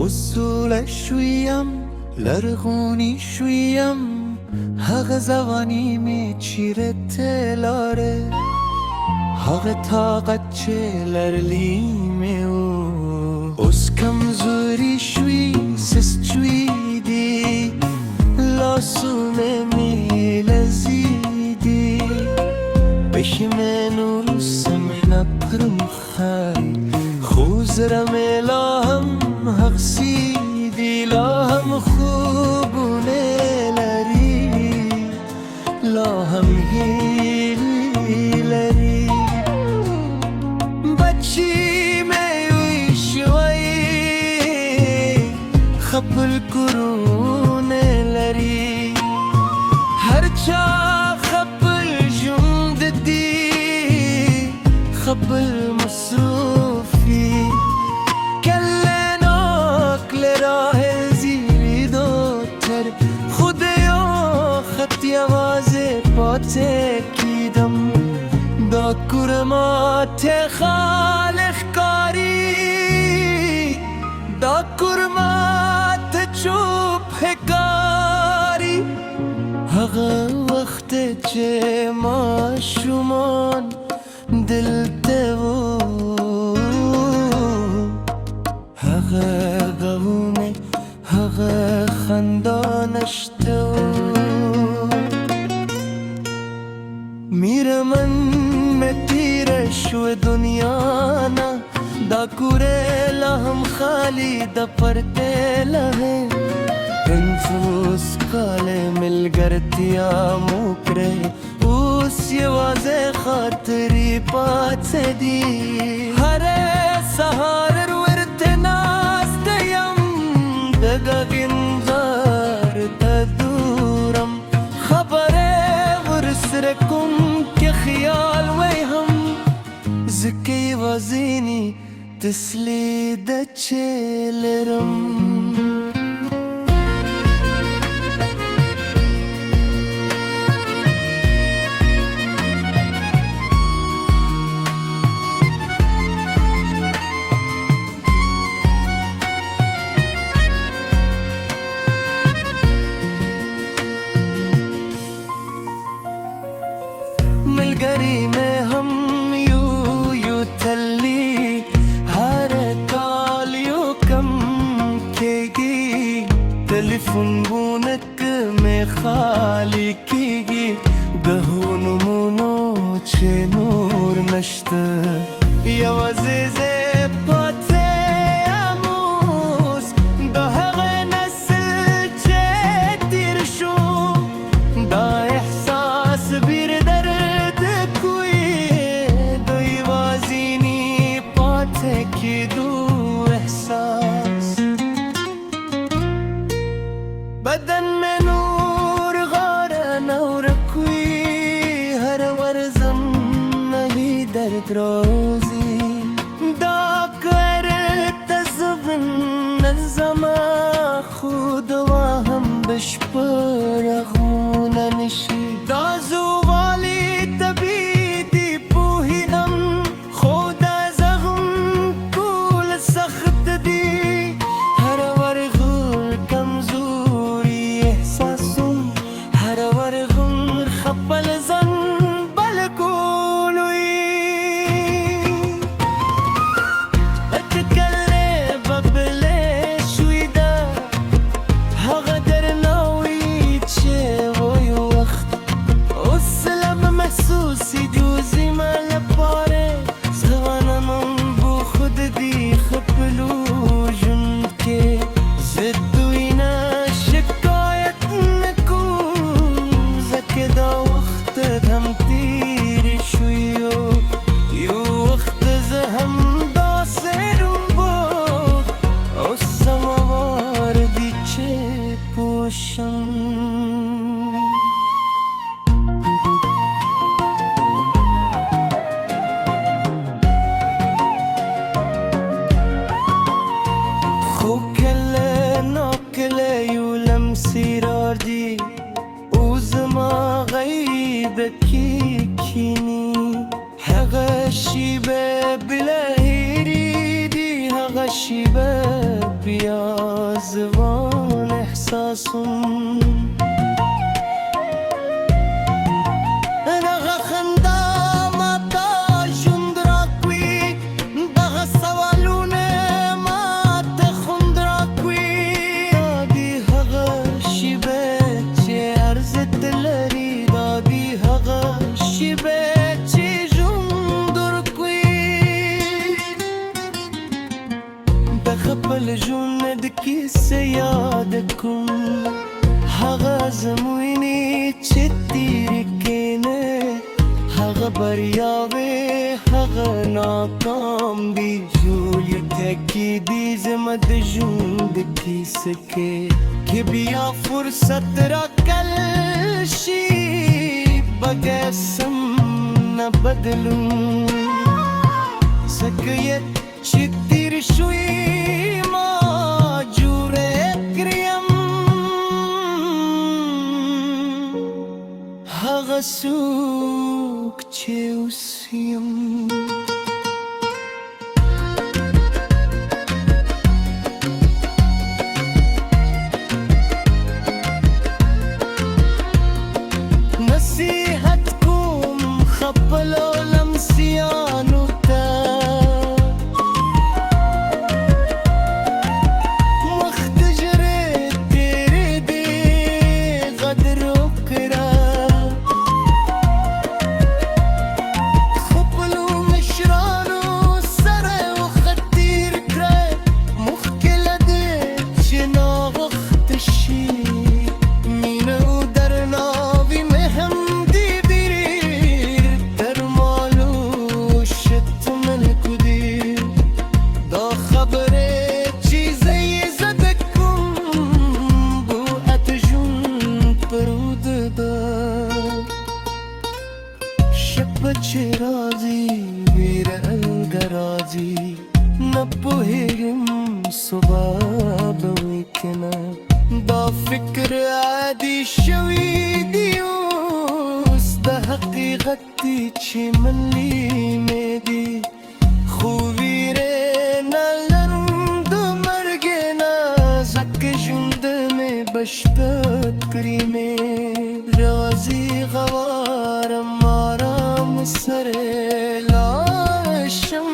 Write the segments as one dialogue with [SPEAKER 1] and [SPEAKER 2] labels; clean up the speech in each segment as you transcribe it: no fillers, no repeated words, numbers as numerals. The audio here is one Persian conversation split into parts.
[SPEAKER 1] وصول شویم لرغونی شویم حق زوانی می چیره تلاره حق طاقت چه لرلیمه از کمزوری شوی سست شوی دی لاسونه می لزیدی بشمنو رسمنا پرم خای خوزرم الهم حق سیدی لاهم خوبونه لری لاهم هیلی لری بچی میوی شوی خبل کرونه لری هرچا خبل جمد دی خبل مصروفی کلناک لراه زیری دوتر خودیا خطی آواز پاته کیدم دا کرمات خالق کاری دا کرمات چوب هکاری هغه وقت چه ما شمان دل تهو هغه غونه هغه خندانش تو میره من متیره شو دنیا نا دا کوره لهم خالی دا پرته لहे انفوس کاله مل گرتیا موکره اوس یوازه خاطری پات دی هر سهار ورت ناستیم دگگنزار تدورم خبره ورسرکم که خیال ویهم زکی وزینی تسلید چلرم ملګری مې هم یو تللی هر کال یو کم کېږي ټلیفون بونک مې خالی کېږي د نومونو چې نور نشته یوازې زه پاتې اموس د هغه نسل چې تیر شو دا احساس بیر دو احساس بدن میں نور غارہ نور کوئی ہر ورزم نہیں درد روزی دا کر تزبن الزما خود واهم بشپر غون نشی دا زوالی تبیدی پوهیدم سیراردی اوزما غیبکی کینی هغه شیبه بلهیری دی هغه شیبه بیا زبان احساسم دغه خندا ماته ژوند راکوي دغه سوالونه ماته خوند راکوي دا دي هغه شیبې چې ارزښت لري دا دي هغه شیبې چې ژوند ورکوي د خپل ژوند کیسې یاد کوم هغه زموینې چې تیرې کینې هغه بریاوې هغه ناکام دي ژولیې ټکي دي زما د ژوند کیسې کې بیا فرصت راکل شي بګسم نه بدلون ځکه یې چې تیر شوي ما جوړې کړیم هغه څوک چې اوس یم نصیحت کوم خپلو لمسیانو ته وخت ژرې تېرېدې غدر وکړه خپلو مشرانو سره وخت تېر کړه مخکې له دې چې ناوخته شي مینه او درناوی مې هم دي ډېر تر مالو شتمن کړي دا خبرې چې زه یې زده کوم بو اته ژوند پرود ده شپه چې راځي ویره الګه راځي نه پوهېږم سبا به وي که نه دا فکر عادي شوي دي اوس د حقیقت دي چې منلي مې دي خو ویرې نه لرم د مرګ نه ځکه ژوند مې بشپړ کړي مې راځي غوارم آرام سره لاړ شم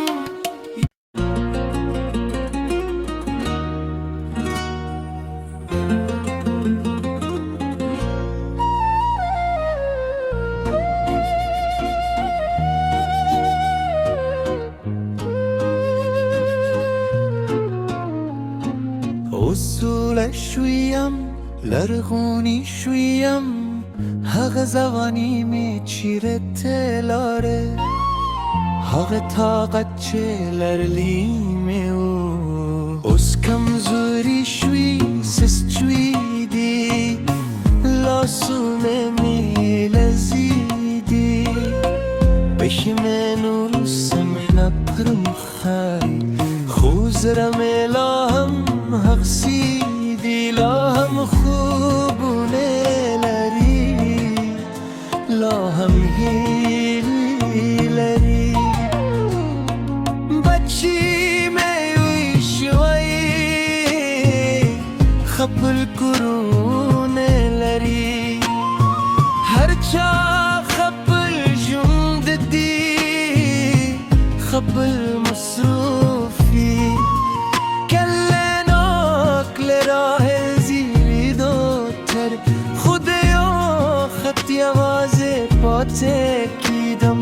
[SPEAKER 1] اصوله شویم لرغونی شویم هغه زمانی می چیرته لاره هغه طاقت چې لرلیم اوس کمزوری شوی سست شوی دی لاسونه می لرزیدی پشیمون روسم نپرم خای خو زرم لا هم حقصیدی لا هم خوبونه لری لا هم هیلی لری بچی میوی شوی خپل کرونه لری هر چا خپل ژوند دی خپل مصروفی تکیدم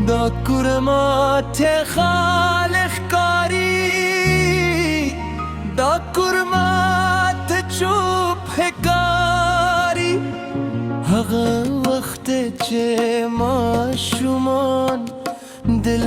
[SPEAKER 1] دا کرمات خالق کاری دا کرمات چوب کاری هغه وخت چې ماشومان دل